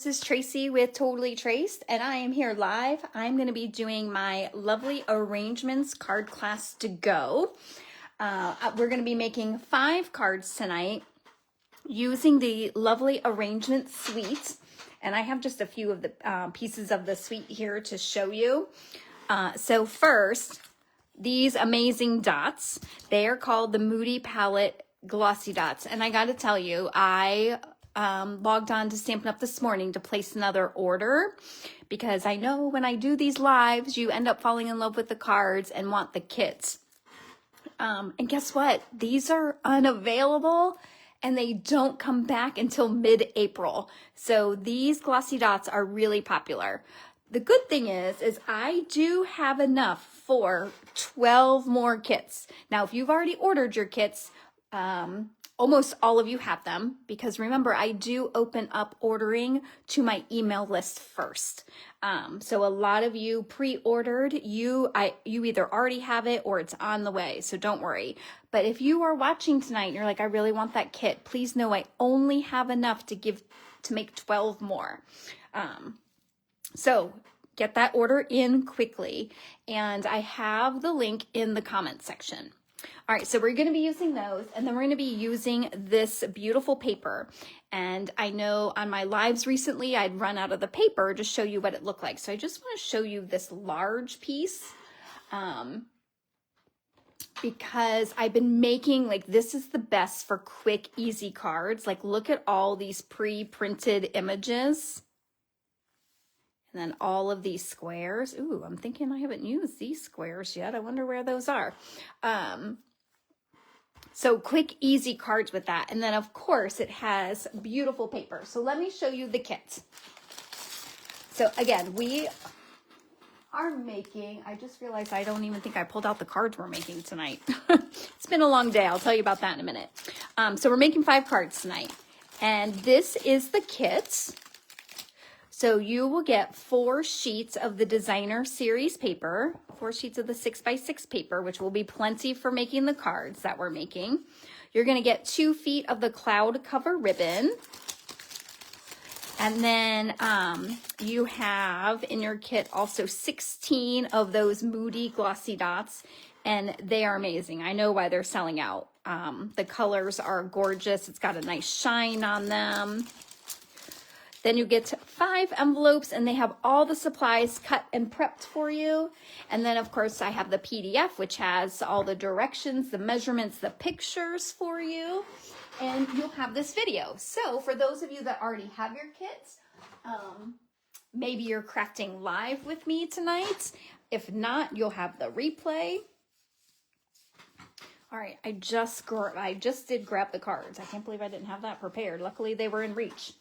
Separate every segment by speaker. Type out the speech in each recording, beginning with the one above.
Speaker 1: This is Tracy with Totally Traced, and I am here live. I'm going to be doing my Lovely Arrangements card class to go. We're going to be making 5 cards tonight using the Lovely Arrangements suite, and I have just a few of the pieces of the suite here to show you. So first, these amazing dots. They are called the Moody Palette Glossy Dots, and I got to tell you, I logged on to Stampin' Up! This morning to place another order because I know when I do these lives, you end up falling in love with the cards and want the kits. And guess what? These are unavailable and they don't come back until mid-April. So these glossy dots are really popular. The good thing is I do have enough for 12 more kits. Now, if you've already ordered your kits, almost all of you have them because remember, I do open up ordering to my email list first. So a lot of you pre-ordered, you either already have it or it's on the way. So don't worry. But if you are watching tonight and you're like, I really want that kit, please know I only have enough to make 12 more. So get that order in quickly. And I have the link in the comments section. All right, so we're going to be using those, and then we're going to be using this beautiful paper. And I know on my lives recently, I'd run out of the paper to show you what it looked like. So I just want to show you this large piece because I've been making, like, this is the best for quick, easy cards. Like, look at all these pre-printed images. And then all of these squares. Ooh, I'm thinking I haven't used these squares yet. I wonder where those are. So quick, easy cards with that. And then, of course, it has beautiful paper. So let me show you the kit. So, again, we are making, I just realized I don't even think I pulled out the cards we're making tonight. It's been a long day. I'll tell you about that in a minute. So we're making 5 cards tonight. And this is the kit. So you will get 4 sheets of the designer series paper, 4 sheets of the 6x6 paper, which will be plenty for making the cards that we're making. You're going to get 2 feet of the cloud cover ribbon. And then you have in your kit also 16 of those Moody glossy dots, and they are amazing. I know why they're selling out. The colors are gorgeous. It's got a nice shine on them. Then you get 5 envelopes, and they have all the supplies cut and prepped for you. And then, of course, I have the PDF, which has all the directions, the measurements, the pictures for you. And you'll have this video. So for those of you that already have your kits, maybe you're crafting live with me tonight. If not, you'll have the replay. All right, I just did grab the cards. I can't believe I didn't have that prepared. Luckily, they were in reach.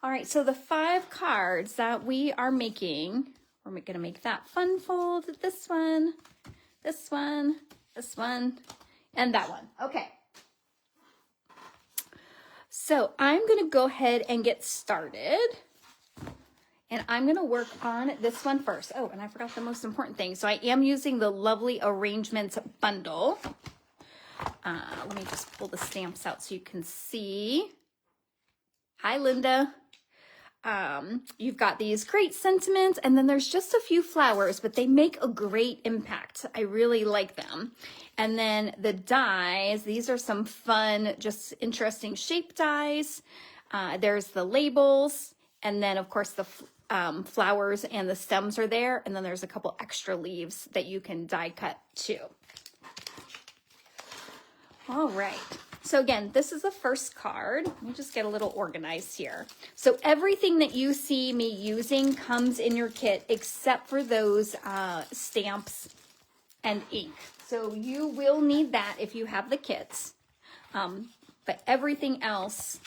Speaker 1: All right, so the 5 cards that we are making, we're going to make that fun fold, this one, this one, this one, and that one. Okay. So I'm going to go ahead and get started, and I'm going to work on this one first. Oh, and I forgot the most important thing. So I am using the Lovely Arrangements bundle. Let me just pull the stamps out so you can see. Hi, Linda. You've got these great sentiments, and then there's just a few flowers, but they make a great impact. I really like them. And then the dies, these are some fun, just interesting shape dies. There's the labels, and then of course the flowers and the stems are there, and then there's a couple extra leaves that you can die cut too. All right. So again, this is the first card. Let me just get a little organized here. So everything that you see me using comes in your kit except for those stamps and ink. So you will need that if you have the kits, but everything else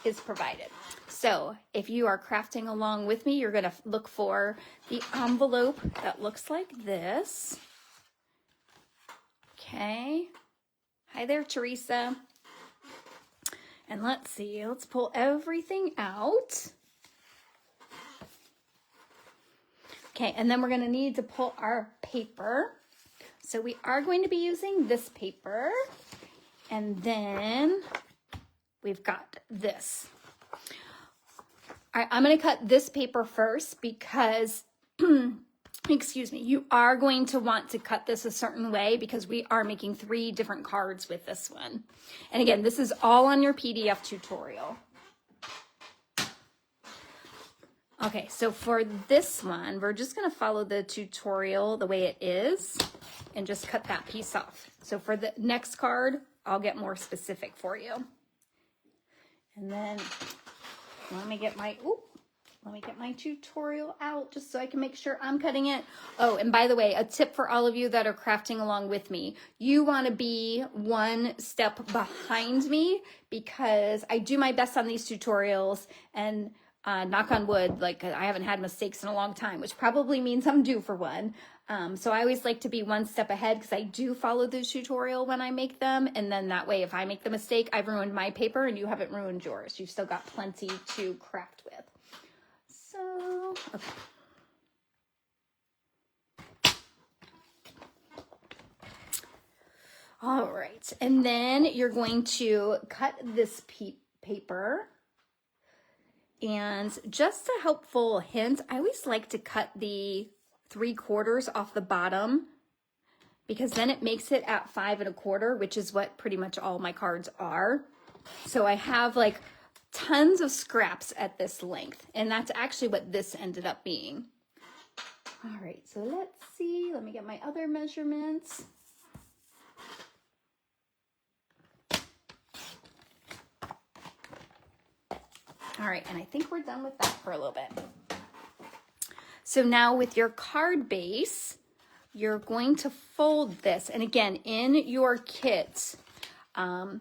Speaker 1: is provided. So if you are crafting along with me, you're going to look for the envelope that looks like this. Okay. Hi there, Teresa. And let's see, let's pull everything out. Okay, and then we're going to need to pull our paper. So we are going to be using this paper. And then we've got this. All right, I'm going to cut this paper first because, excuse me, you are going to want to cut this a certain way because we are making 3 different cards with this one. And again, this is all on your PDF tutorial. Okay, so for this one, we're just going to follow the tutorial the way it is and just cut that piece off. So for the next card, I'll get more specific for you. And then let me get my tutorial out just so I can make sure I'm cutting it. Oh, and by the way, a tip for all of you that are crafting along with me, you want to be 1 step behind me because I do my best on these tutorials, and knock on wood, like I haven't had mistakes in a long time, which probably means I'm due for one. So I always like to be 1 step ahead because I do follow the tutorial when I make them. And then that way, if I make the mistake, I've ruined my paper and you haven't ruined yours. You've still got plenty to craft with. So, okay. All right. And then you're going to cut this paper. And just a helpful hint, I always like to cut the 3/4 off the bottom because then it makes it at 5 1/4, which is what pretty much all my cards are. So I have like tons of scraps at this length, and that's actually what this ended up being. All right, so let's see. Let me get my other measurements. All right, and I think we're done with that for a little bit. So now with your card base, you're going to fold this. And again, in your kit, I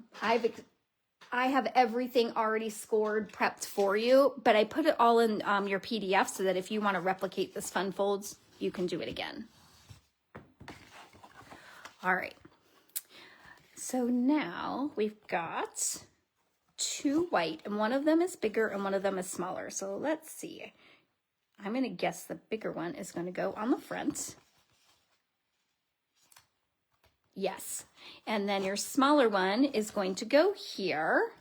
Speaker 1: have everything already scored, prepped for you, but I put it all in your PDF so that if you want to replicate this fun folds, you can do it again. All right. So now we've got 2 white, and one of them is bigger and one of them is smaller. So let's see. I'm going to guess the bigger one is going to go on the front. Yes. And then your smaller one is going to go here.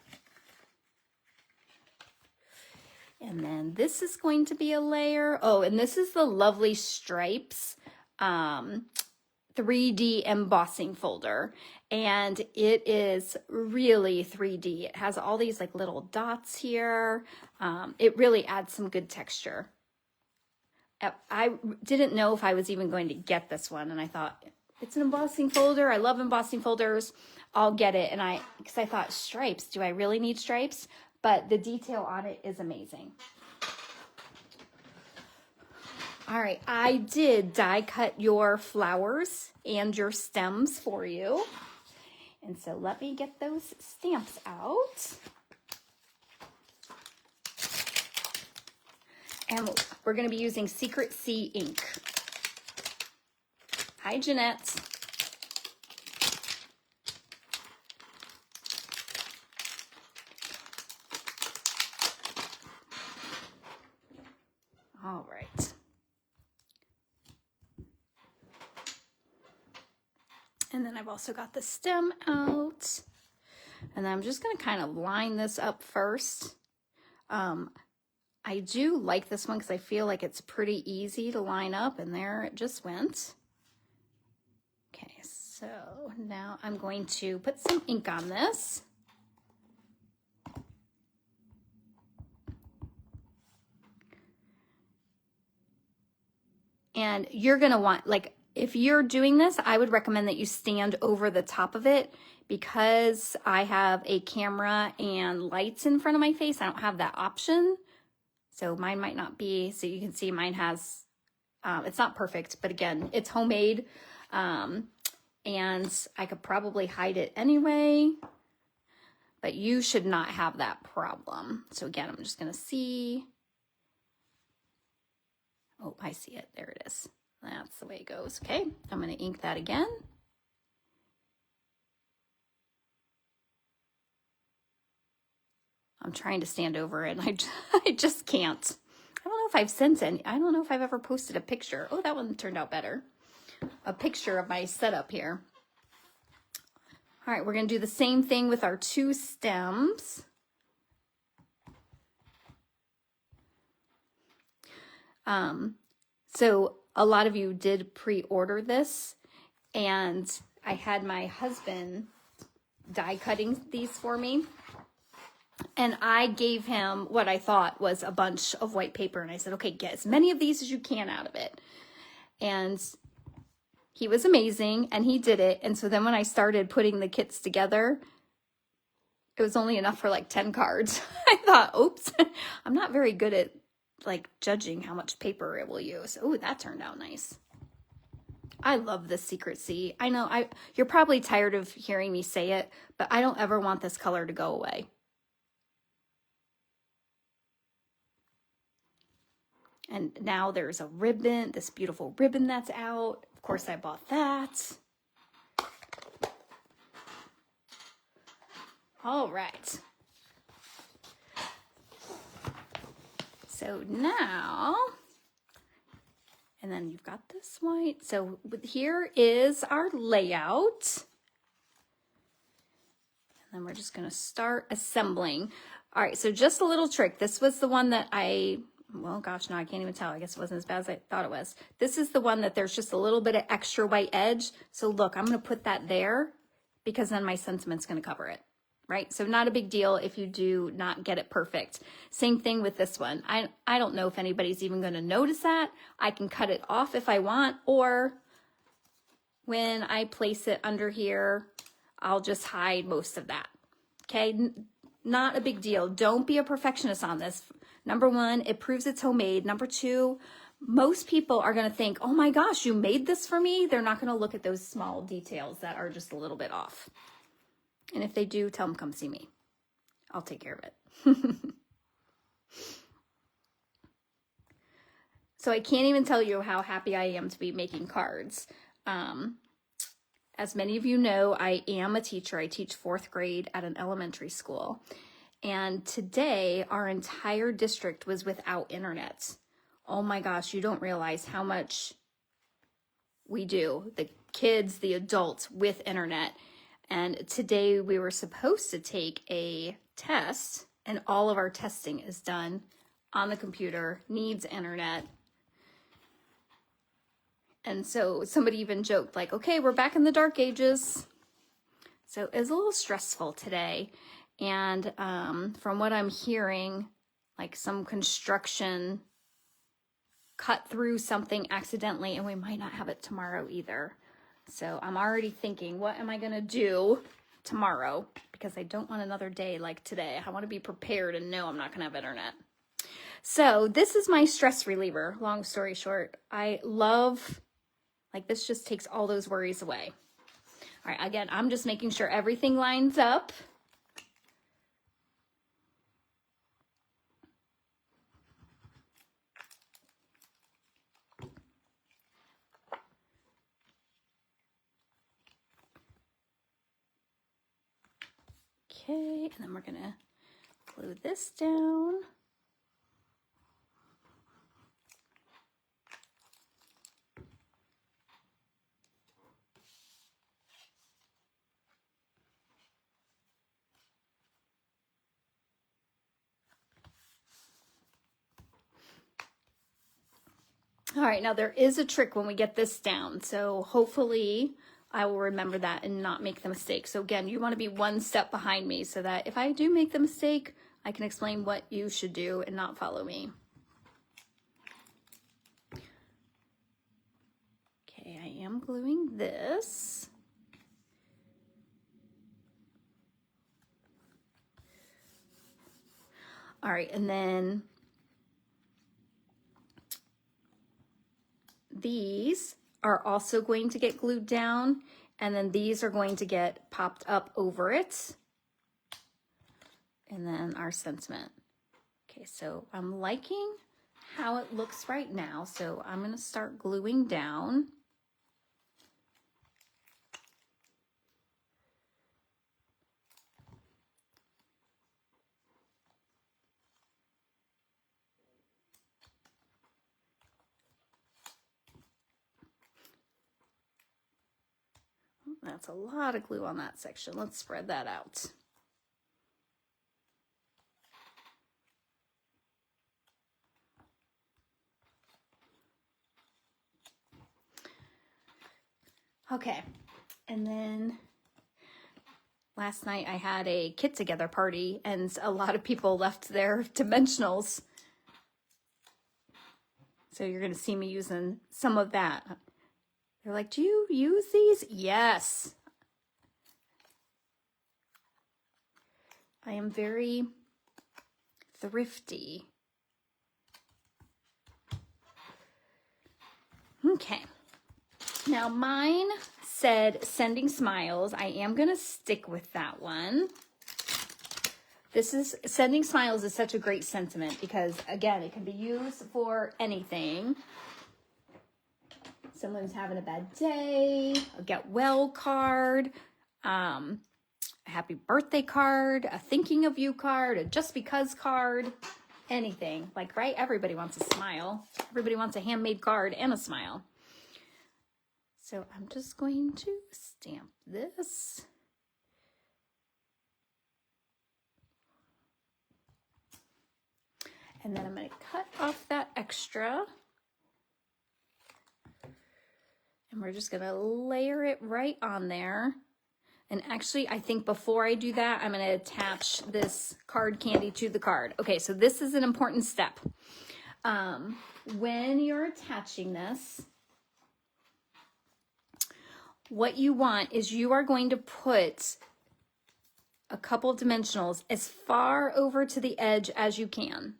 Speaker 1: And then this is going to be a layer. Oh, and this is the Lovely Stripes 3D embossing folder. And it is really 3D. It has all these like little dots here. It really adds some good texture. I didn't know if I was even going to get this one, and I thought, it's an embossing folder. I love embossing folders. I'll get it. And because I thought, stripes, do I really need stripes? But the detail on it is amazing. All right, I did die cut your flowers and your stems for you. And so let me get those stamps out. And we're going to be using Secret Sea ink. Hi, Jeanette. All right. And then I've also got the stem out. And then I'm just going to kind of line this up first. I do like this one because I feel like it's pretty easy to line up, and there it just went. Okay, so now I'm going to put some ink on this. And you're going to want, like, if you're doing this, I would recommend that you stand over the top of it because I have a camera and lights in front of my face. I don't have that option. So mine might not be, so you can see mine has, it's not perfect, but again, it's homemade. And I could probably hide it anyway, but you should not have that problem. So again, I'm just going to see. Oh, I see it. There it is. That's the way it goes. Okay, I'm going to ink that again. I'm trying to stand over it, and I just can't. I don't know if I've sent any. I don't know if I've ever posted a picture. Oh, that one turned out better. A picture of my setup here. All right, we're going to do the same thing with our 2 stems. So a lot of you did pre-order this, and I had my husband die cutting these for me. And I gave him what I thought was a bunch of white paper. And I said, okay, get as many of these as you can out of it. And he was amazing, and he did it. And so then when I started putting the kits together, it was only enough for like 10 cards. I thought, oops, I'm not very good at like judging how much paper it will use. Oh, that turned out nice. I love this Secrecy. I know you're probably tired of hearing me say it, but I don't ever want this color to go away. And now there's a ribbon, this beautiful ribbon that's out. Of course, I bought that. All right. So now, and then you've got this white. So here is our layout. And then we're just going to start assembling. All right, so just a little trick. This was the one that well, gosh, no, I can't even tell. I guess it wasn't as bad as I thought it was. This is the one that there's just a little bit of extra white edge. So look, I'm going to put that there because then my sentiment's going to cover it, right? So not a big deal if you do not get it perfect. Same thing with this one. I don't know if anybody's even going to notice that. I can cut it off if I want, or when I place it under here, I'll just hide most of that. Okay, not a big deal. Don't be a perfectionist on this. Number one, it proves it's homemade. Number two, most people are going to think, oh my gosh, you made this for me. They're not going to look at those small details that are just a little bit off. And if they do, tell them come see me. I'll take care of it. So I can't even tell you how happy I am to be making cards. As many of you know, I am a teacher. I teach 4th grade at an elementary school. And today, our entire district was without internet. Oh my gosh, you don't realize how much we do, the kids, the adults with internet. And today we were supposed to take a test, and all of our testing is done on the computer, needs internet. And so somebody even joked like, okay, we're back in the dark ages. So it was a little stressful today. And from what I'm hearing, like some construction cut through something accidentally, and we might not have it tomorrow either. So I'm already thinking, what am I going to do tomorrow? Because I don't want another day like today. I want to be prepared and know I'm not going to have internet. So this is my stress reliever, long story short. I love, like this just takes all those worries away. All right, again, I'm just making sure everything lines up. Okay, and then we're gonna glue this down. All right, now there is a trick when we get this down. So hopefully I will remember that and not make the mistake. So again, you want to be one step behind me so that if I do make the mistake, I can explain what you should do and not follow me. Okay, I am gluing this. All right, and then these are also going to get glued down, and then these are going to get popped up over it. And then our sentiment. Okay, so I'm liking how it looks right now, so I'm going to start gluing down. That's a lot of glue on that section. Let's spread that out. Okay, and then last night I had a get together party and a lot of people left their dimensionals. So you're gonna see me using some of that. They're like, do you use these? Yes. I am very thrifty. Okay. Now mine said sending smiles. I am going to stick with that one. Sending smiles is such a great sentiment because, again, it can be used for anything. Someone's having a bad day, a get well card, a happy birthday card, a thinking of you card, a just because card, anything. Like, right? Everybody wants a smile. Everybody wants a handmade card and a smile. So I'm just going to stamp this. And then I'm going to cut off that extra. And we're just going to layer it right on there. And actually, I think before I do that, I'm going to attach this card candy to the card. Okay, so this is an important step. When you're attaching this, what you want is you are going to put a couple of dimensionals as far over to the edge as you can.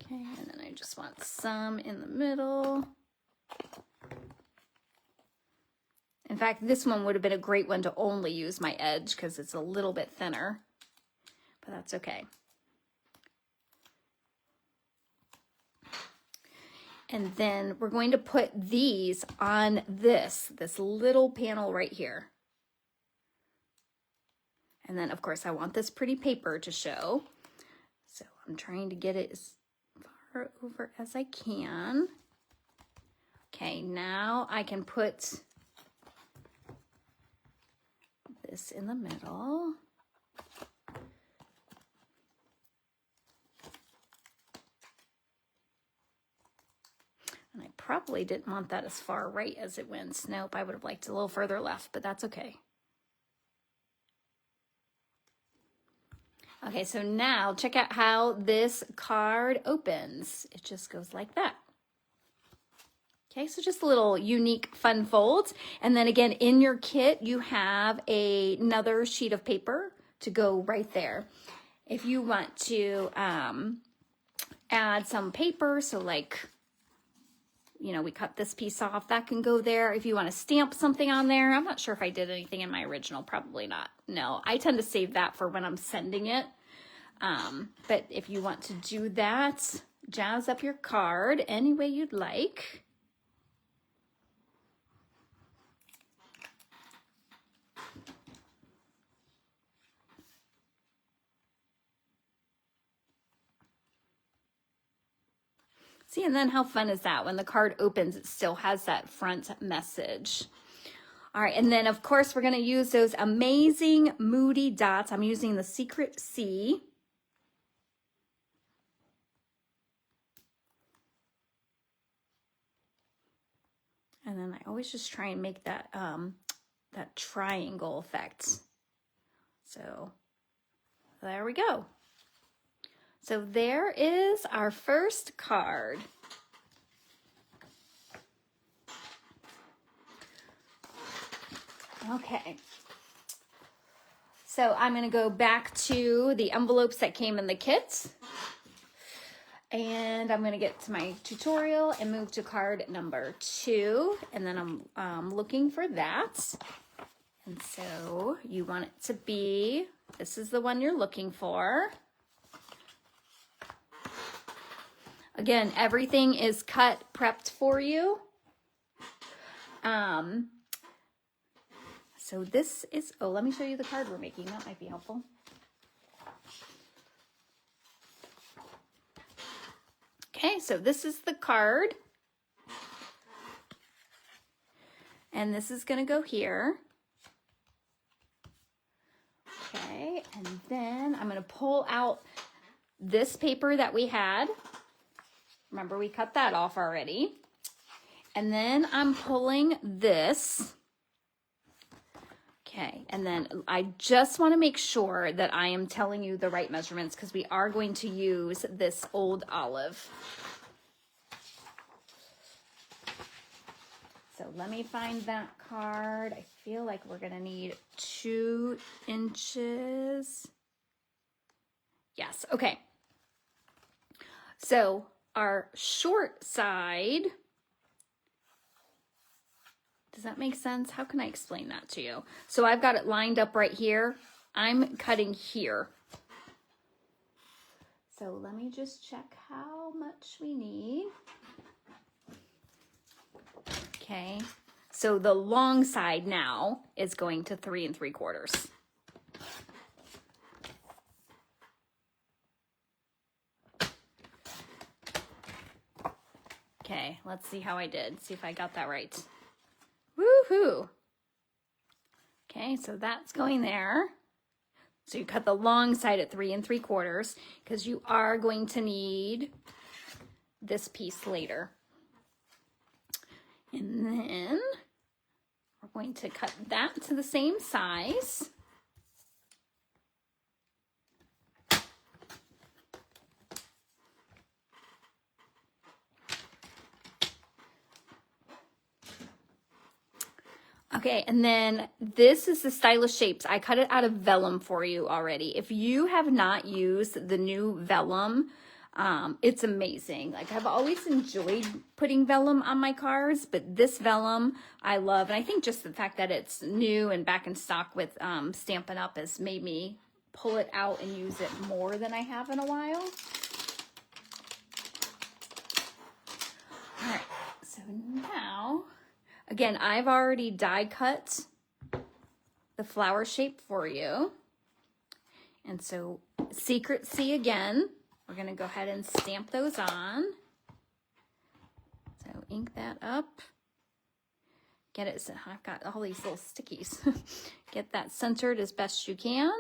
Speaker 1: Okay, and then I just want some in the middle. In fact, this one would have been a great one to only use my edge because it's a little bit thinner, but that's okay. And then we're going to put these on this little panel right here. And then, of course, I want this pretty paper to show. So I'm trying to get it as far over as I can. Okay, now I can put this in the middle. And I probably didn't want that as far right as it went. Nope, I would have liked a little further left, but that's okay. Okay, so now check out how this card opens. It just goes like that. Okay, so just a little unique fun folds. And then again, in your kit, you have another sheet of paper to go right there. If you want to add some paper, so like, you know, we cut this piece off, that can go there. If you want to stamp something on there, I'm not sure if I did anything in my original, probably not. No, I tend to save that for when I'm sending it. But if you want to do that, jazz up your card any way you'd like. See, and then how fun is that? When the card opens, it still has that front message. All right, and then of course we're gonna use those amazing Moody dots. I'm using the Secret C. And then I always just try and make that, that triangle effect. So there we go. So there is our first card. Okay. So I'm going to go back to the envelopes that came in the kit. And I'm going to get to my tutorial and move to card number 2. And then I'm looking for that. And so you want it to be, this is the one you're looking for. Again, everything is cut, prepped for you. So this is, oh, let me show you the card we're making. That might be helpful. Okay, so this is the card. And this is going to go here. Okay, and then I'm going to pull out this paper that we had. Remember, we cut that off already. And then I'm pulling this. Okay, and then I just want to make sure that I am telling you the right measurements because we are going to use this old olive. So let me find that card. I feel like we're gonna need 2 inches. Yes, okay. So our short side, does that make sense? How can I explain that to you? So I've got it lined up right here. I'm cutting here. So let me just check how much we need. Okay, so the long side now is going to 3 3/4. Okay, let's see how I did. See if I got that right. Woohoo! Okay, so that's going there. So you cut the long side at 3 3/4 because you are going to need this piece later. And then we're going to cut that to the same size. Okay, and then this is the Stylish Shapes. I cut it out of vellum for you already. If you have not used the new vellum, it's amazing. Like, I've always enjoyed putting vellum on my cards, but this vellum I love. And I think just the fact that it's new and back in stock with Stampin' Up! Has made me pull it out and use it more than I have in a while. All right, so now, again, I've already die cut the flower shape for you. And so Secret C again. We're going to go ahead and stamp those on. So ink that up. Get it, I've got all these little stickies. Get that centered as best you can.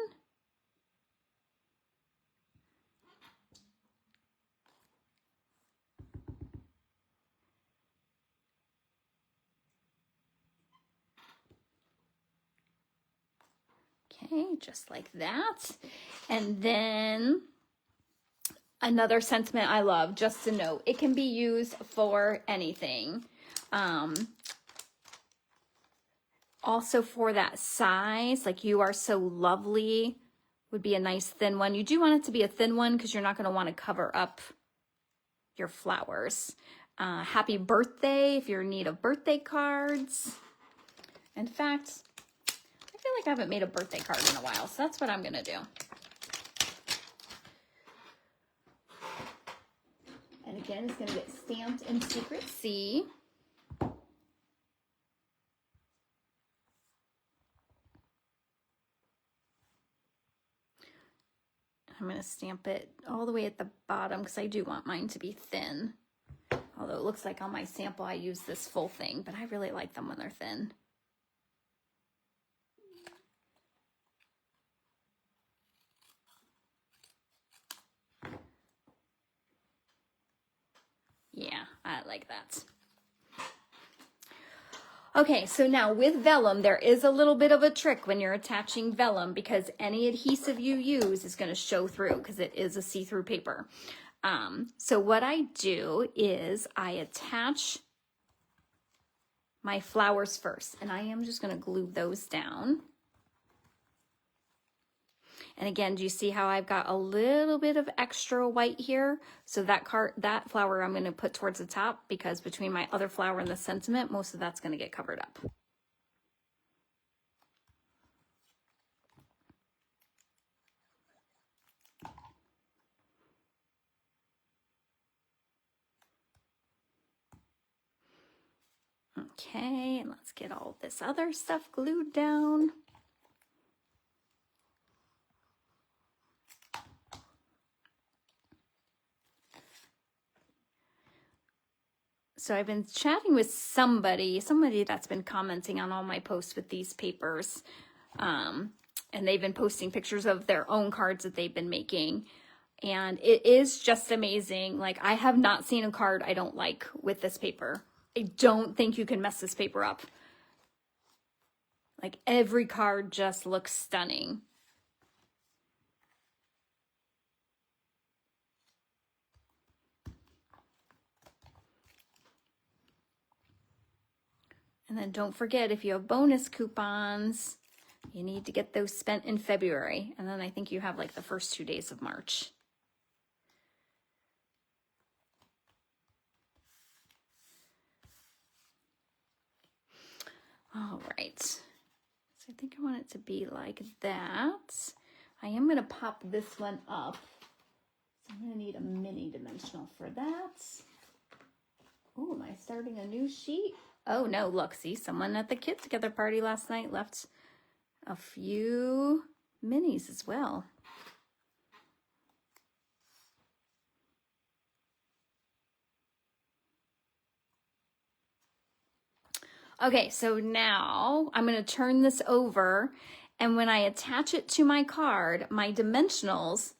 Speaker 1: Okay, just like that. And then another sentiment I love, just a note, it can be used for anything. Also for that size, like You Are So Lovely would be a nice thin one. You do want it to be a thin one because you're not going to want to cover up your flowers. Happy Birthday if you're in need of birthday cards. In fact, I feel like I haven't made a birthday card in a while, so that's what I'm going to do. And again, it's going to get stamped in Secret C. I'm going to stamp it all the way at the bottom because I do want mine to be thin. Although it looks like on my sample I use this full thing, but I really like them when they're thin. Yeah, I like that. Okay, so now with vellum, there is a little bit of a trick when you're attaching vellum because any adhesive you use is going to show through because it is a see-through paper. So what I do is I attach my flowers first, and I am just going to glue those down. And again, do you see how I've got a little bit of extra white here? So that flower I'm going to put towards the top because between my other flower and the sentiment, most of that's going to get covered up. Okay, and let's get all this other stuff glued down. So I've been chatting with somebody that's been commenting on all my posts with these papers. And they've been posting pictures of their own cards that they've been making. And it is just amazing. Like, I have not seen a card I don't like with this paper. I don't think you can mess this paper up. Like every card just looks stunning. And then don't forget, if you have bonus coupons, you need to get those spent in February. And then I think you have like the first 2 days of March. All right. So I think I want it to be like that. I am going to pop this one up. So I'm going to need a mini dimensional for that. Oh, am I starting a new sheet? Oh no, look, see, someone at the Kit Together party last night left a few minis as well. Okay, so now I'm going to turn this over, and when I attach it to my card, my dimensionals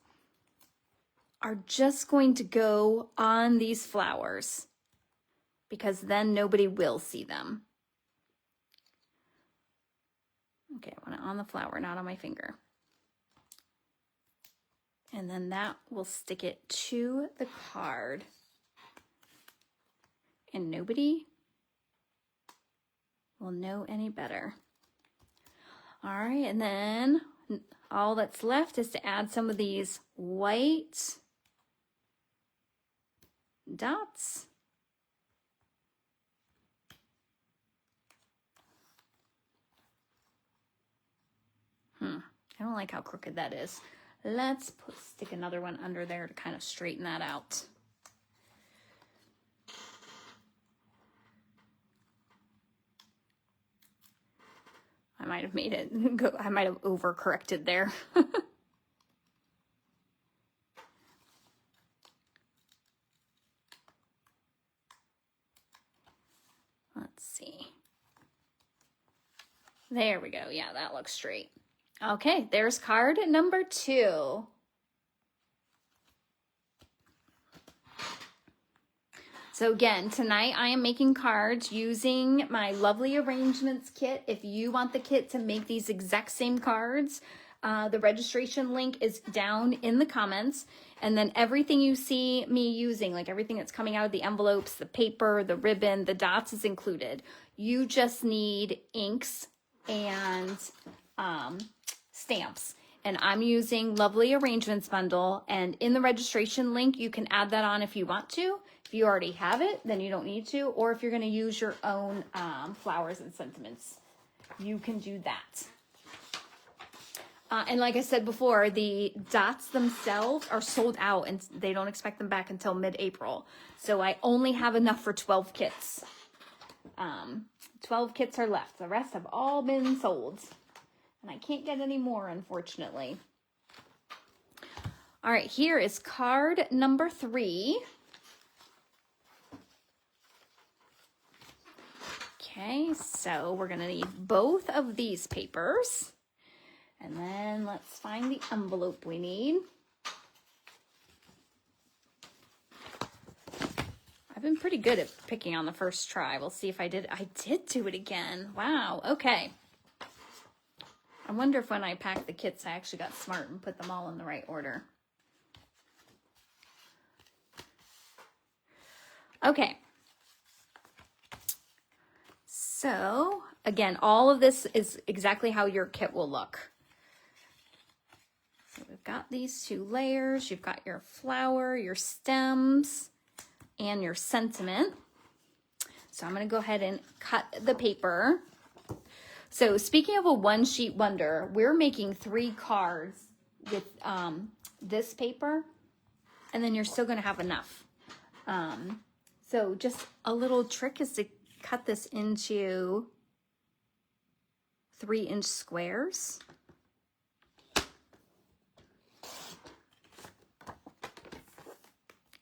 Speaker 1: are just going to go on these flowers, because then nobody will see them. Okay, I want it on the flower, not on my finger. And then that will stick it to the card. And nobody will know any better. All right, and then all that's left is to add some of these white dots. I don't like how crooked that is. Let's stick another one under there to kind of straighten that out. I might have made it go, I might have overcorrected there. Let's see. There we go. Yeah, that looks straight. Okay, there's card number 2. So again, tonight I am making cards using my Lovely Arrangements kit. If you want the kit to make these exact same cards, the registration link is down in the comments. And then everything you see me using, like everything that's coming out of the envelopes, the paper, the ribbon, the dots is included. You just need inks and stamps. And I'm using Lovely Arrangements Bundle. And in the registration link, you can add that on if you want to. If you already have it, then you don't need to. Or if you're going to use your own flowers and sentiments, you can do that. And like I said before, the dots themselves are sold out and they don't expect them back until mid-April. So I only have enough for 12 kits. 12 kits are left. The rest have all been sold. And I can't get any more, unfortunately. All right, here is card number 3. Okay, so we're going to need both of these papers. And then let's find the envelope we need. I've been pretty good at picking on the first try. We'll see if I did do it again. Wow, okay. I wonder if when I packed the kits, I actually got smart and put them all in the right order. Okay. So, again, all of this is exactly how your kit will look. So we've got these 2 layers. You've got your flower, your stems, and your sentiment. So I'm going to go ahead and cut the paper. So speaking of a one-sheet wonder, we're making 3 cards with this paper, and then you're still going to have enough. So just a little trick is to cut this into 3-inch squares.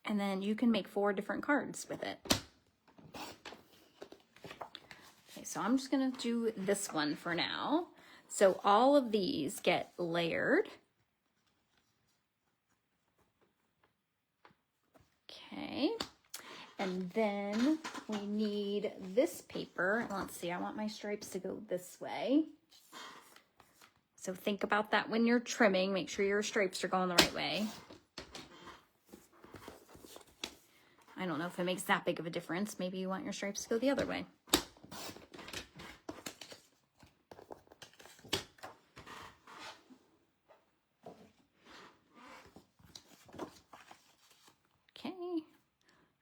Speaker 1: And then you can make 4 different cards with it. Okay, so I'm just gonna do this one for now. So all of these get layered. Okay. And then we need this paper. Let's see, I want my stripes to go this way. So think about that when you're trimming. Make sure your stripes are going the right way. I don't know if it makes that big of a difference. Maybe you want your stripes to go the other way.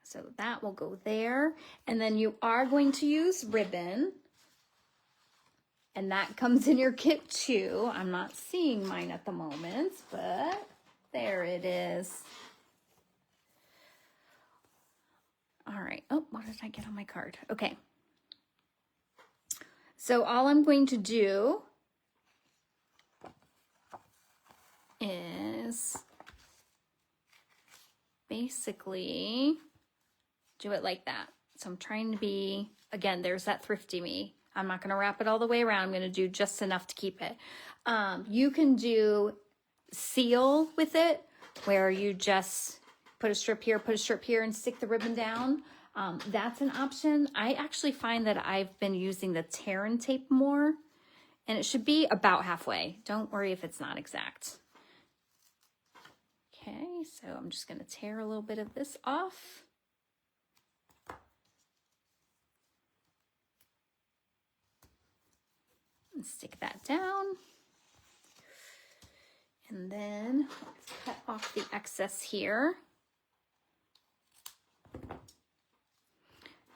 Speaker 1: So that will go there. And then you are going to use ribbon. And that comes in your kit too. I'm not seeing mine at the moment, but there it is. All right. Oh, what did I get on my card? Okay. So all I'm going to do is basically do it like that. So I'm trying to be, again, there's that thrifty me. I'm not going to wrap it all the way around. I'm going to do just enough to keep it. You can do seal with it, where you just put a strip here, and stick the ribbon down. That's an option. I actually find that I've been using the tear and tape more, and it should be about halfway. Don't worry if it's not exact. Okay, so I'm just going to tear a little bit of this off. And stick that down. And then let's cut off the excess here.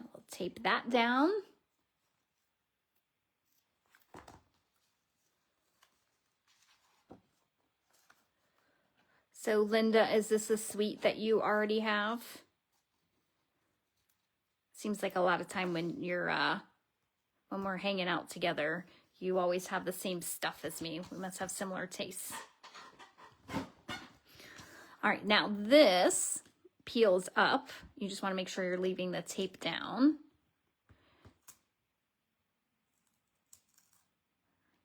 Speaker 1: We'll tape that down. So Linda, is this a suite that you already have? Seems like a lot of time when you're when we're hanging out together, you always have the same stuff as me. We must have similar tastes. All right, now this peels up. You just want to make sure you're leaving the tape down.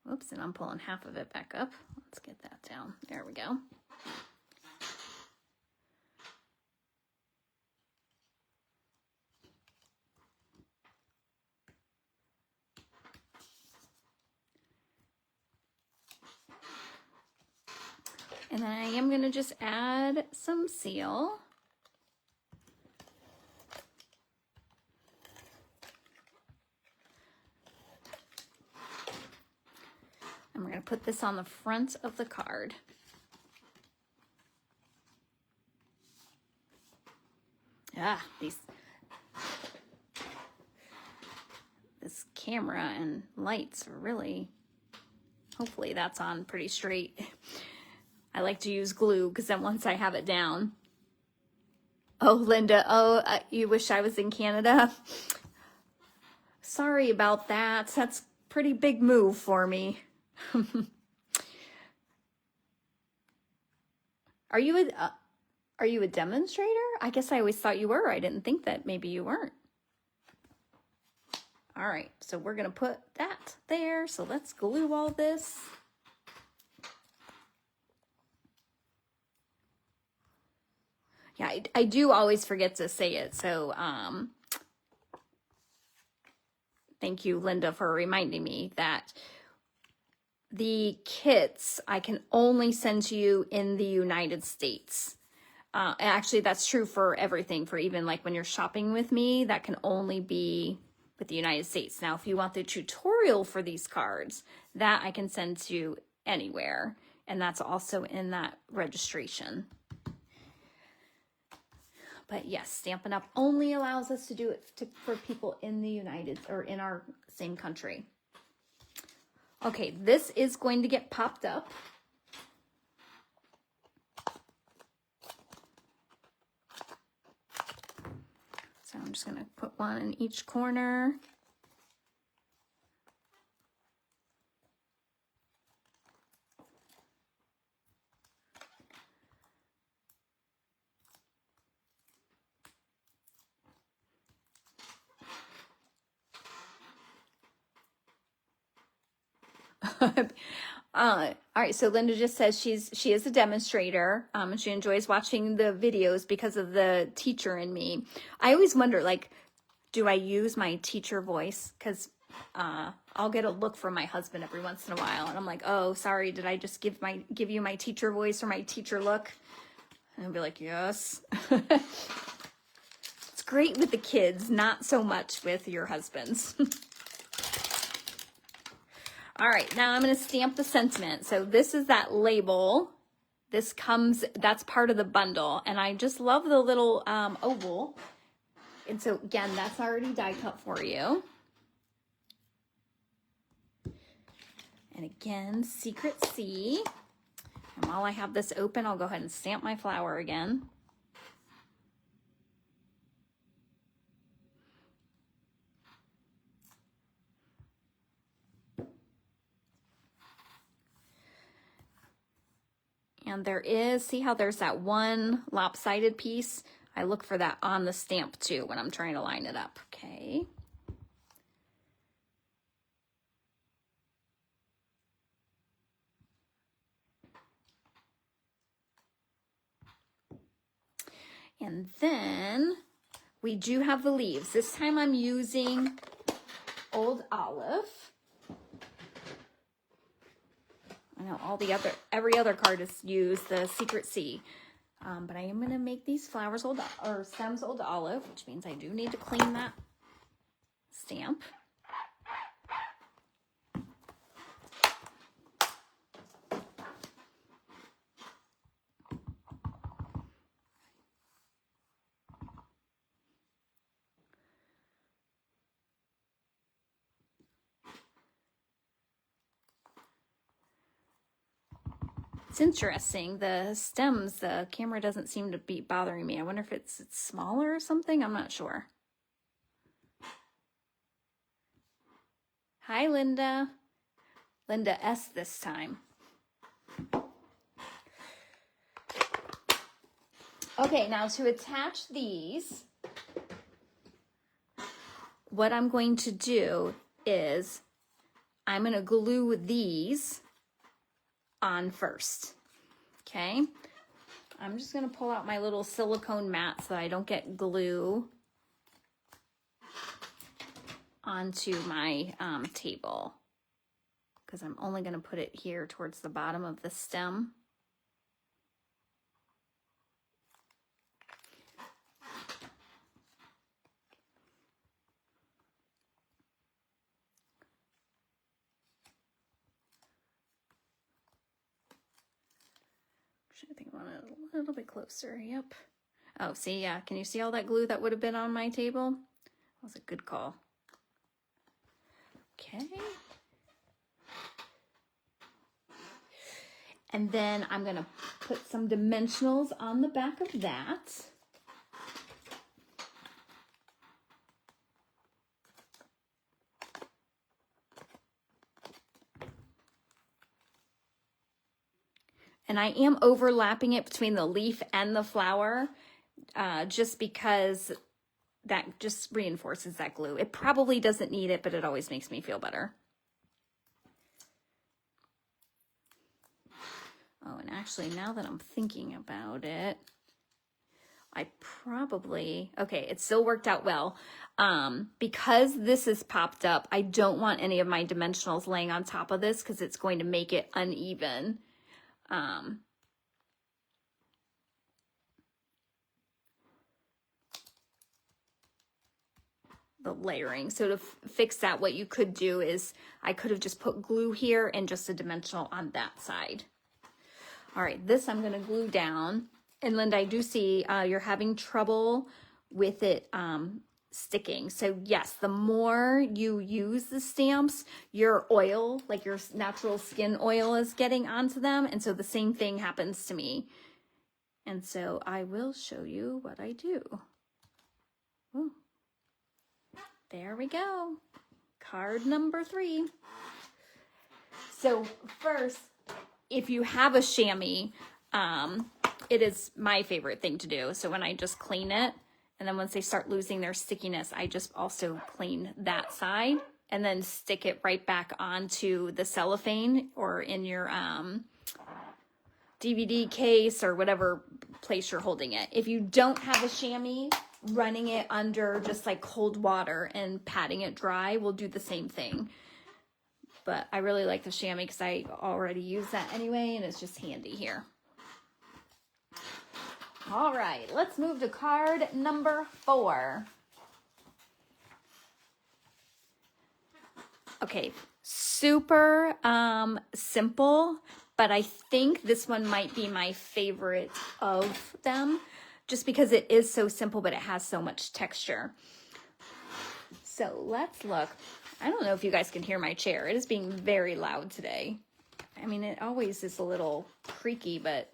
Speaker 1: Whoops, and I'm pulling half of it back up. Let's get that down. There we go. And then I am going to just add some seal. And we're going to put this on the front of the card. This camera and lights are really, hopefully that's on pretty straight. I like to use glue because then once I have it down. Oh, Linda, you wish I was in Canada? Sorry about that. That's a pretty big move for me. Are you a demonstrator? I guess I always thought you were. I didn't think that maybe you weren't. All right, so we're gonna put that there. So let's glue all this. Yeah, I do always forget to say it. So thank you, Linda, for reminding me that the kits I can only send to you in the United States. Actually, that's true for everything, for even like when you're shopping with me, that can only be with the United States. Now, if you want the tutorial for these cards, that I can send to anywhere. And that's also in that registration. But yes, Stampin' Up! Only allows us to do it for people in the United, or in our same country. Okay, this is going to get popped up. So I'm just going to put one in each corner. All right, so Linda just says she is a demonstrator, and she enjoys watching the videos because of the teacher in me. I always wonder, like, do I use my teacher voice? Because I'll get a look from my husband every once in a while, and I'm like, oh, sorry, did I just give you my teacher voice or my teacher look? And I'll be like, yes. It's great with the kids, not so much with your husbands. All right, now I'm going to stamp the sentiment. So this is that label. That's part of the bundle. And I just love the little oval. And so again, that's already die cut for you. And again, Secret C. And while I have this open, I'll go ahead and stamp my flower again. And there is, see how there's that one lopsided piece? I look for that on the stamp too when I'm trying to line it up. Okay. And then we do have the leaves. This time I'm using Old Olive. I know every other card is used the Secret C. But I am going to make these flowers stems Old Olive, which means I do need to clean that stamp. It's interesting, the stems, the camera doesn't seem to be bothering me. I wonder if it's smaller or something. I'm not sure. Hi, Linda. Linda S this time. Okay, now to attach these, what I'm going to do is I'm going to glue these on first. Okay, I'm just going to pull out my little silicone mat so that I don't get glue onto my table, because I'm only going to put it here towards the bottom of the stem. I think I want it a little bit closer. Yep. Oh, see, yeah. Can you see all that glue that would have been on my table? That was a good call. Okay. And then I'm going to put some dimensionals on the back of that. And I am overlapping it between the leaf and the flower, just because that just reinforces that glue. It probably doesn't need it, but it always makes me feel better. Oh, and actually, now that I'm thinking about it, okay, it still worked out well. Because this is popped up, I don't want any of my dimensionals laying on top of this because it's going to make it uneven. The layering. So to fix that, what you could do is I could have just put glue here and just a dimensional on that side. All right, this I'm going to glue down. And Linda, I do see you're having trouble with it sticking. So yes, the more you use the stamps, your oil, like your natural skin oil, is getting onto them. And so the same thing happens to me. And so I will show you what I do. Ooh. There we go. Card number 3. So first, if you have a chamois, it is my favorite thing to do. So when I just clean it, and then once they start losing their stickiness, I just also clean that side and then stick it right back onto the cellophane or in your DVD case or whatever place you're holding it. If you don't have a chamois, running it under just like cold water and patting it dry will do the same thing. But I really like the chamois because I already use that anyway, and it's just handy here. All right, let's move to card number 4. Okay, super simple, but I think this one might be my favorite of them just because it is so simple, but it has so much texture. So let's look. I don't know if you guys can hear my chair. It is being very loud today. I mean, it always is a little creaky, but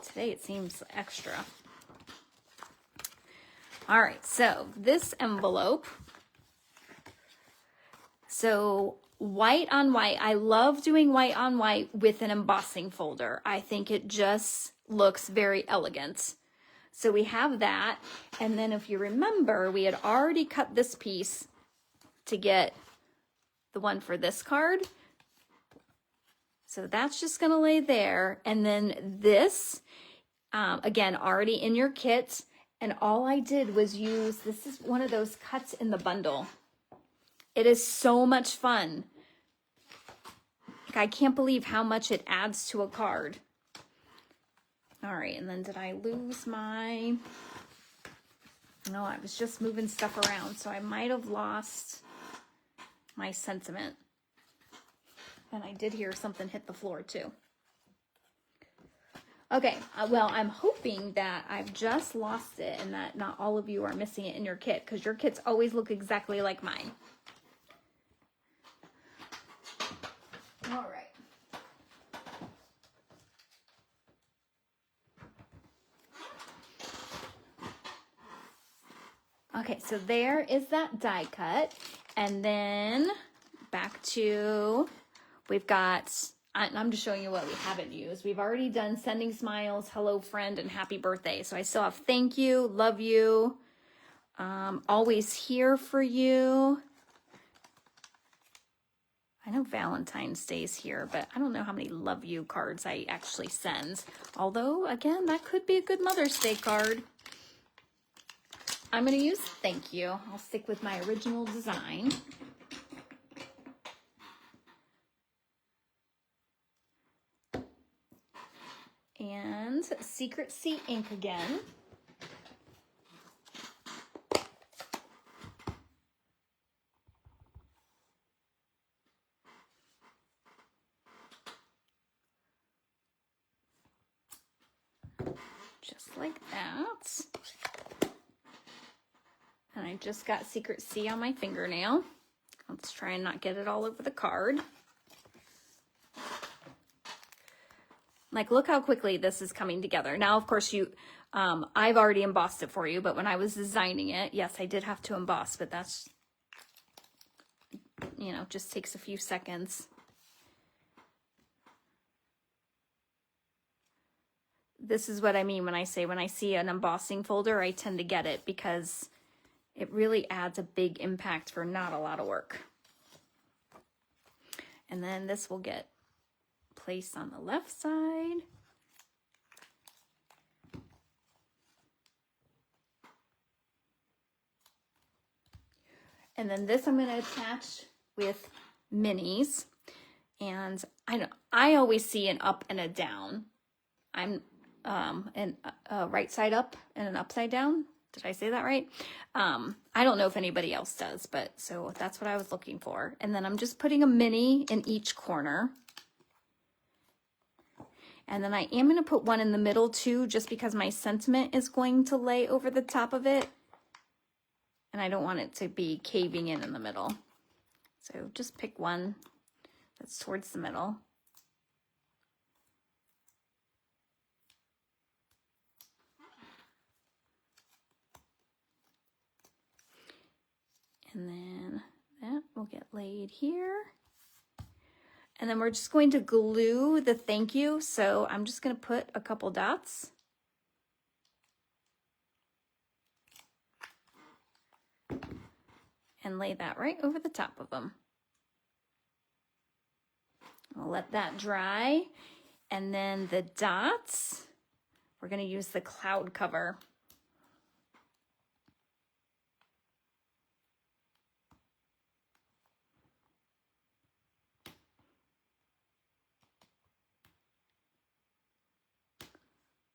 Speaker 1: today it seems extra. All right, so this envelope. So white on white. I love doing white on white with an embossing folder. I think it just looks very elegant. So we have that. And then if you remember, we had already cut this piece to get the one for this card. So that's just going to lay there. And then this, again, already in your kit. And all I did was use, this is one of those cuts in the bundle. It is so much fun. Like, I can't believe how much it adds to a card. All right, and then did I lose my... No, I was just moving stuff around, so I might have lost my sentiment. And I did hear something hit the floor too. Okay, well, I'm hoping that I've just lost it and that not all of you are missing it in your kit, because your kits always look exactly like mine. All right. Okay, so there is that die cut. And then back to, we've got, I'm just showing you what we haven't used. We've already done sending smiles, hello friend, and happy birthday. So I still have thank you, love you, always here for you. I know Valentine's Day's here, but I don't know how many love you cards I actually send. Although, again, that could be a good Mother's Day card. I'm going to use thank you. I'll stick with my original design. And Secret Sea ink again. Just like that. And I just got Secret Sea on my fingernail. Let's try and not get it all over the card. Like, look how quickly this is coming together. Now, of course, I've already embossed it for you, but when I was designing it, yes, I did have to emboss, but that's, you know, just takes a few seconds. This is what I mean when I say when I see an embossing folder, I tend to get it because it really adds a big impact for not a lot of work. And then this will get placed on the left side. And then this I'm going to attach with minis. And I always see an up and a down. I'm a right side up and an upside down. Did I say that right? I don't know if anybody else does, but so that's what I was looking for. And then I'm just putting a mini in each corner. And then I am going to put one in the middle too, just because my sentiment is going to lay over the top of it. And I don't want it to be caving in the middle. So just pick one that's towards the middle. And then that will get laid here. And then we're just going to glue the thank you. So I'm just going to put a couple dots. and lay that right over the top of them. We'll let that dry. And then the dots, we're going to use the cloud cover.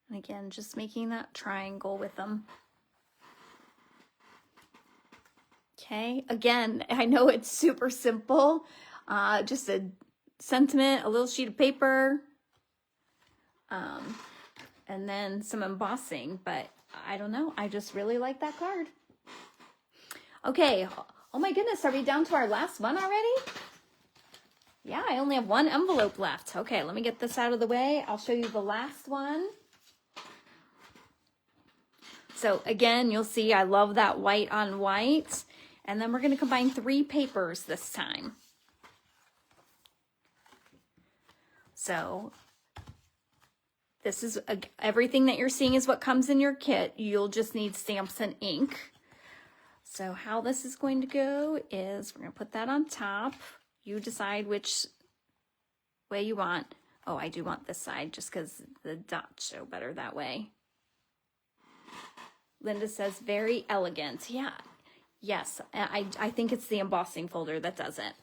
Speaker 1: And again, just making that triangle with them. Okay, again, I know it's super simple. Just a sentiment, a little sheet of paper, and then some embossing, but I don't know. I just really like that card. Okay, oh my goodness, are we down to our last one already? Yeah, I only have one envelope left. Okay, let me get this out of the way. I'll show you the last one. So again, you'll see I love that white on white. And then we're going to combine 3 papers this time. So this is everything that you're seeing is what comes in your kit. You'll just need stamps and ink. So how this is going to go is we're going to put that on top. You decide which way you want. Oh, I do want this side just because the dots show better that way. Linda says, very elegant. Yeah. Yes, I think it's the embossing folder that does it.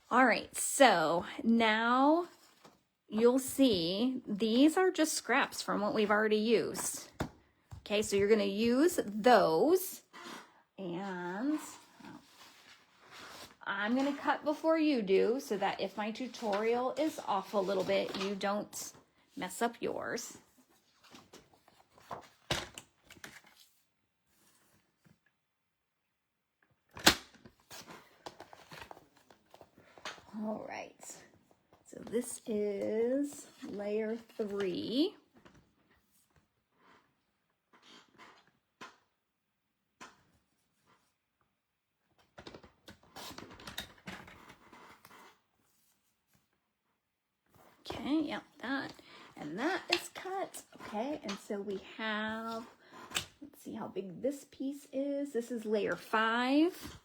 Speaker 1: All right, so now you'll see these are just scraps from what we've already used. Okay, so you're going to use those, and I'm going to cut before you do so that if my tutorial is off a little bit, you don't mess up yours. All right, so this is layer 3. Okay, yep, that, and that is cut. Okay, and so we have, let's see how big this piece is. This is layer 5.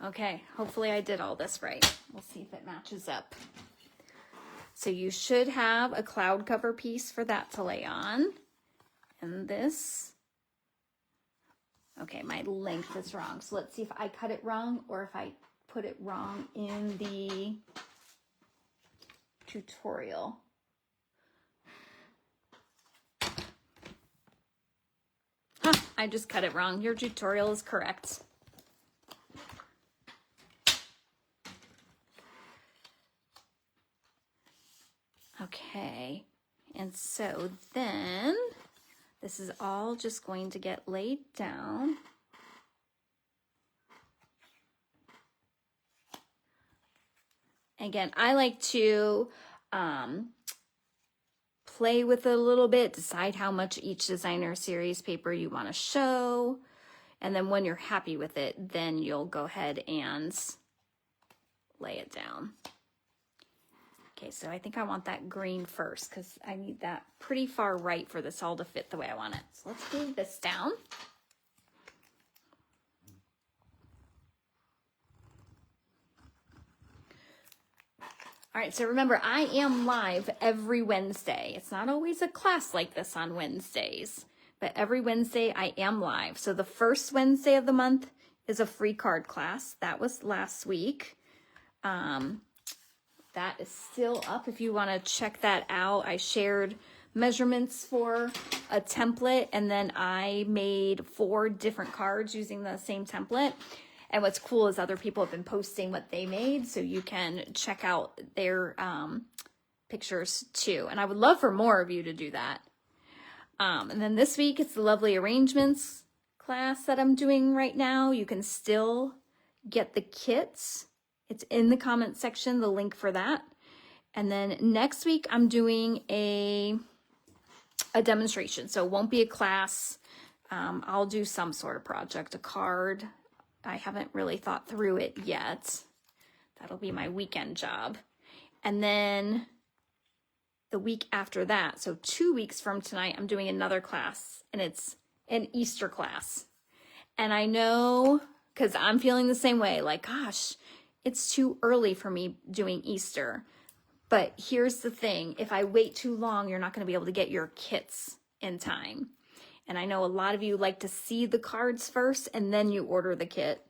Speaker 1: Okay, hopefully I did all this right. We'll see if it matches up. So you should have a cloud cover piece for that to lay on. And this, okay, my length is wrong. So let's see if I cut it wrong or if I put it wrong in the tutorial. Huh, I just cut it wrong. Your tutorial is correct. Okay, and so then this is all just going to get laid down. Again, I like to play with it a little bit, decide how much each designer series paper you want to show, and then when you're happy with it, then you'll go ahead and lay it down. Okay, so I think I want that green first because I need that pretty far right for this all to fit the way I want it. So let's glue this down. All right, so remember, I am live every Wednesday. It's not always a class like this on Wednesdays, but every Wednesday I am live. So the first Wednesday of the month is a free card class. That was last week. That is still up if you want to check that out. I shared measurements for a template, and then I made 4 different cards using the same template. And what's cool is other people have been posting what they made, so you can check out their pictures too. And I would love for more of you to do that. And then this week, it's the Lovely Arrangements class that I'm doing right now. You can still get the kits. It's in the comment section, the link for that. And then next week, I'm doing a demonstration. So it won't be a class. I'll do some sort of project, a card, I haven't really thought through it yet. That'll be my weekend job. And then the week after that, so 2 weeks from tonight, I'm doing another class, and it's an Easter class. And I know, because I'm feeling the same way, like, gosh, it's too early for me doing Easter. But here's the thing, if I wait too long, you're not going to be able to get your kits in time. And I know a lot of you like to see the cards first and then you order the kit.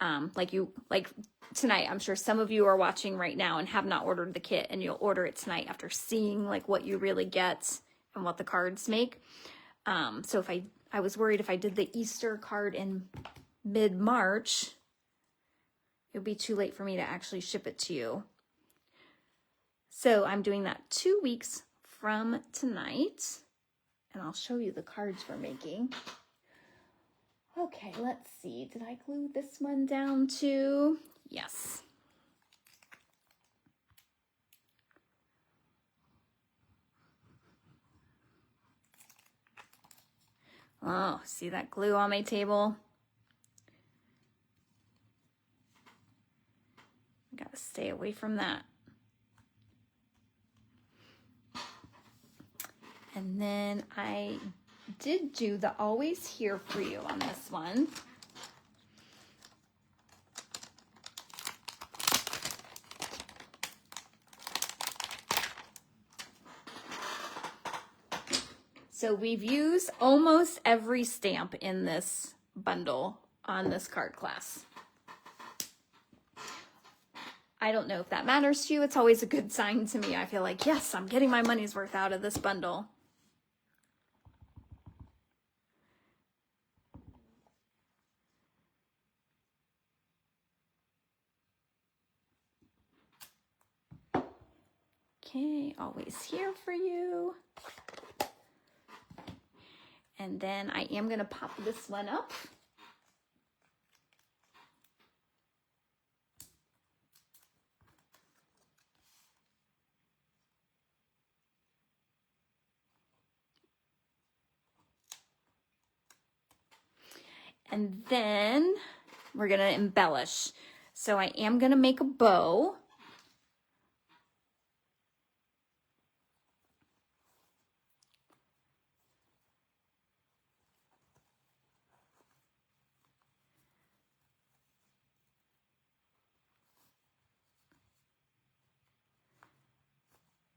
Speaker 1: Like tonight, I'm sure some of you are watching right now and have not ordered the kit, and you'll order it tonight after seeing like what you really get and what the cards make. So if I was worried if I did the Easter card in mid-March, it would be too late for me to actually ship it to you. So I'm doing that 2 weeks from tonight, and I'll show you the cards we're making. Okay, let's see. Did I glue this one down too? Yes. Oh, see that glue on my table? Gotta stay away from that. And then I did do the Always Here For You on this one. So we've used almost every stamp in this bundle on this card class. I don't know if that matters to you. It's always a good sign to me. I feel like, yes, I'm getting my money's worth out of this bundle. Okay, Always Here For You. And then I am going to pop this one up. And then we're going to embellish. So I am going to make a bow.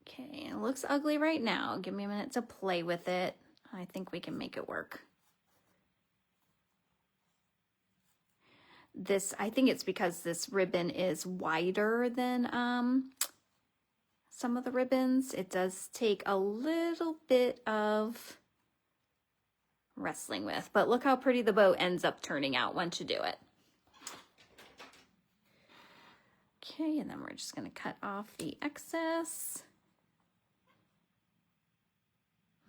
Speaker 1: Okay, it looks ugly right now. Give me a minute to play with it. I think we can make it work. I think it's because this ribbon is wider than some of the ribbons. It does take a little bit of wrestling with, but look how pretty the bow ends up turning out once you do it. Okay, and then we're just going to cut off the excess.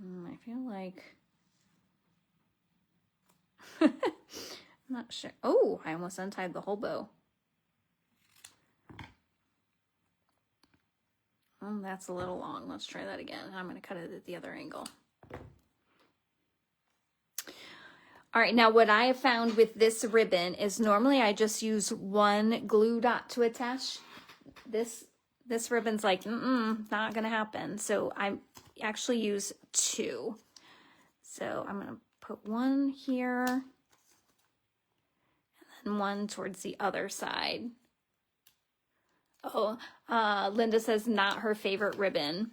Speaker 1: I feel like I'm not sure. Oh, I almost untied the whole bow. That's a little long. Let's try that again. I'm going to cut it at the other angle. All right, now what I have found with this ribbon is normally I just use one glue dot to attach. This ribbon's like, not going to happen. So I actually use two. So I'm going to put one here and then one towards the other side. Oh, Linda says not her favorite ribbon.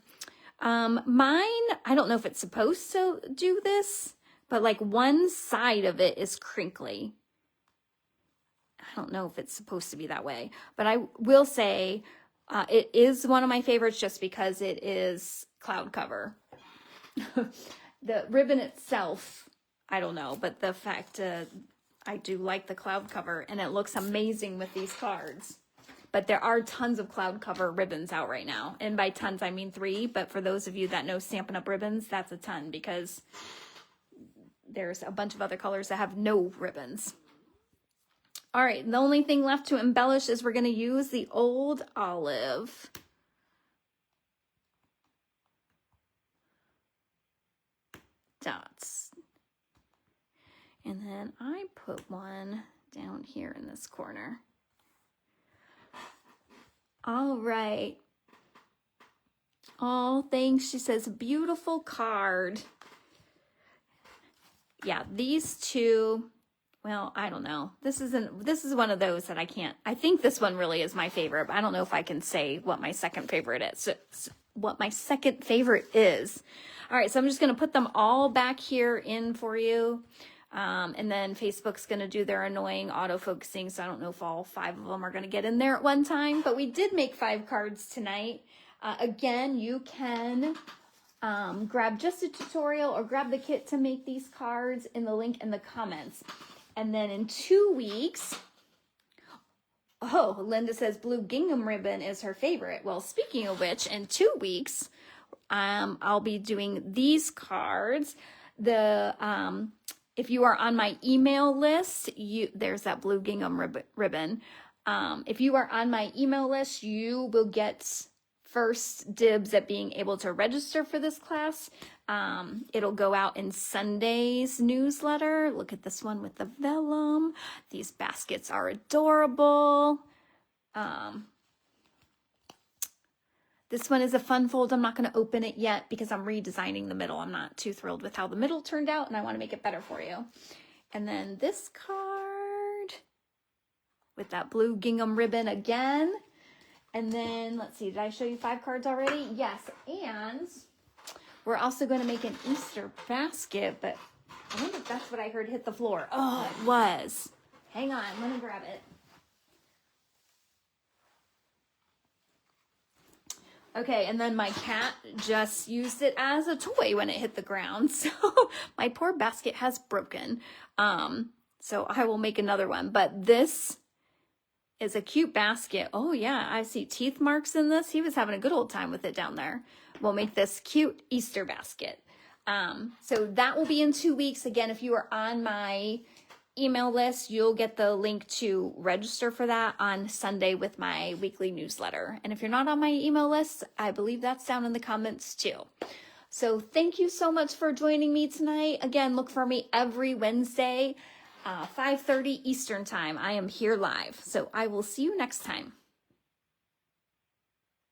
Speaker 1: Mine, I don't know if it's supposed to do this, but like one side of it is crinkly. I don't know if it's supposed to be that way, but I will say it is one of my favorites just because it is cloud cover. The ribbon itself, I don't know, but the fact I do like the cloud cover, and it looks amazing with these cards. But there are tons of cloud cover ribbons out right now. And by tons, I mean 3. But for those of you that know Stampin' Up! Ribbons, that's a ton because there's a bunch of other colors that have no ribbons. All right, the only thing left to embellish is we're going to use the Old Olive. Dots. And then I put one down here in this corner. All right. Oh, thanks. She says, beautiful card. Yeah, these two, well, I don't know. This is one of those that I think this one really is my favorite, but I don't know if I can say what my second favorite is. What my second favorite is. All right, so I'm just going to put them all back here in for you. And then Facebook's going to do their annoying auto-focusing, so I don't know if all 5 of them are going to get in there at one time, but we did make 5 cards tonight. Again, you can grab just a tutorial or grab the kit to make these cards in the link in the comments. And then in 2 weeks, oh, Linda says blue gingham ribbon is her favorite. Well, speaking of which, in 2 weeks, I'll be doing these cards. If you are on my email list, there's that blue gingham ribbon. If you are on my email list, you will get first dibs at being able to register for this class. It'll go out in Sunday's newsletter. Look at this one with the vellum. These baskets are adorable. This one is a fun fold. I'm not going to open it yet because I'm redesigning the middle. I'm not too thrilled with how the middle turned out, and I want to make it better for you. And then this card with that blue gingham ribbon again. And then, let's see, did I show you 5 cards already? Yes, and we're also going to make an Easter basket, but I wonder if that's what I heard hit the floor. Oh, it was. Hang on, let me grab it. Okay, and then my cat just used it as a toy when it hit the ground, so my poor basket has broken. So I will make another one, but this is a cute basket. Oh yeah, I see teeth marks in this. He was having a good old time with it down there. We'll make this cute Easter basket. So that will be in 2 weeks. Again, if you are on my email list, you'll get the link to register for that on Sunday with my weekly newsletter. And if you're not on my email list, I believe that's down in the comments too. So thank you so much for joining me tonight. Again, look for me every Wednesday, 5:30 Eastern time. I am here live. So I will see you next time.